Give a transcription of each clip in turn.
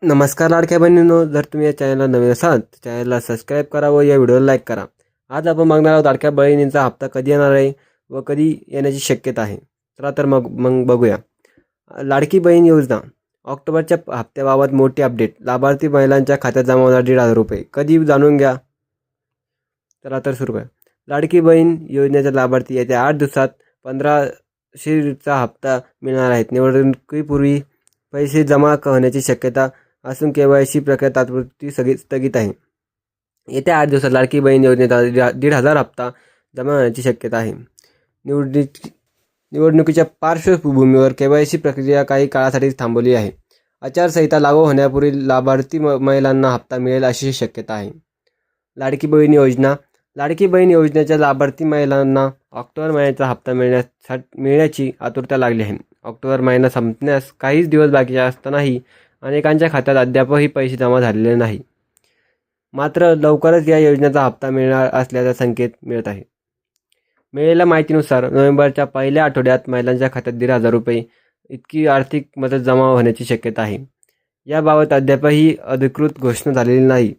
नमस्कार लाडक्या बहिणींनो, जर तुम्ही या चॅनलला नवीन असाल तर चॅनलला सबस्क्राईब करा व या व्हिडिओला लाईक करा। आज आपण बघणार आहोत लाडक्या बहिणींचा हप्ता कधी येणार आहे व कधी येण्याची शक्यता आहे। चला तर मग बघूया। लाडकी बहीण योजना ऑक्टोबरच्या हप्त्याबाबत मोठी अपडेट। लाभार्थी महिलांच्या खात्यात जमा होणार 1,500 रुपये कधी जाणून घ्या। चला तर सुरू करूया। लाडकी बहीण योजनेचे लाभार्थी येत्या 8 दिवसात 1500चा हप्ता मिळणार आहेत। निवडणुकीपूर्वी पैसे जमा होण्याची शक्यता असून KYC प्रक्रिया तात्पुरती स्थगित आहे। येत्या 8 दिवसात लाडकी बहीण योजनेचा 1,500 हप्ता जमा होण्याची शक्यता आहे। निवडणुकीच्या पार्श्वभूमीवर KYC प्रक्रिया काही काळासाठी थांबवली आहे। आचारसंहिता लागू होण्यापूर्वी लाभार्थी महिलांना हप्ता मिळेल अशी शक्यता आहे। लाडकी बहीण योजनेच्या लाभार्थी महिलांना ऑक्टोबर महिन्याचा हप्ता मिळण्याची आतुरता लागली आहे। ऑक्टोबर महिना संपण्यास काहीच दिवस बाकी असतानाही अनेकांच्या खात्यात अद्यापही पैसे जमा झालेले नाही। मात्र लवकरच या योजनेचा हप्ता मिळणार असल्याचा संकेत मिळत आहे। मिळालेल्या माहितीनुसार नोव्हेंबरच्या पहिल्या आठवड्यात महिलांच्या खात्यात 1,500 रुपये इतकी आर्थिक मदत जमा होण्याची शक्यता आहे। याबाबत अद्यापही अधिकृत घोषणा झालेली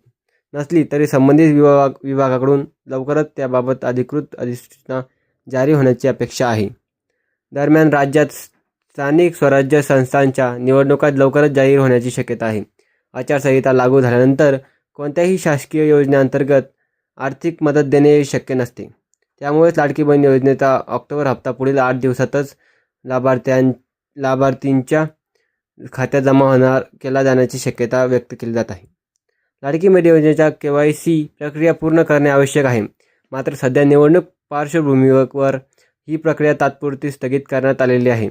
नसली तरी संबंधित विभागाकडून लवकरच त्याबाबत अधिकृत अधिसूचना जारी होण्याची अपेक्षा आहे। दरम्यान राज्यात स्थानिक स्वराज्य संस्थांच्या निवडणुका लवकरच जाहीर होण्याची शक्यता आहे। आचारसंहिता लागू झाल्यानंतर कोणत्याही शासकीय योजनेअंतर्गत आर्थिक मदत देणे शक्य नसते। त्यामुळेच लाडकी बहीण योजनेचा ऑक्टोबर हप्ता पुढील 8 दिवसातच लाभार्थींच्या खात्यात जमा केला जाण्याची शक्यता व्यक्त केली जात आहे। लाडकी बहीण योजनेच्या KYC प्रक्रिया पूर्ण करणे आवश्यक आहे। मात्र सध्या निवडणूक पार्श्वभूमीवर ही प्रक्रिया तात्पुरती स्थगित करण्यात आलेली आहे।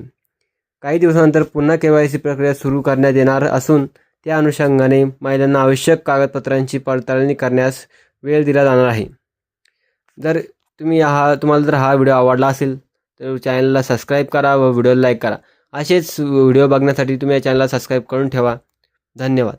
काही दिवसानंतर पुन्हा KYC प्रक्रिया सुरू करण्यात येणार असून त्या अनुषंगाने महिलांना आवश्यक कागदपत्रांची पडताळणी करण्यास वेळ दिला जाणार आहे। जर तुम्हाला जर हा व्हिडिओ आवडला असेल तर चॅनलला सबस्क्राईब करा व व्हिडिओला लाईक करा। असेच व्हिडिओ बघण्यासाठी तुम्ही या चॅनलला सबस्क्राईब करून ठेवा। धन्यवाद।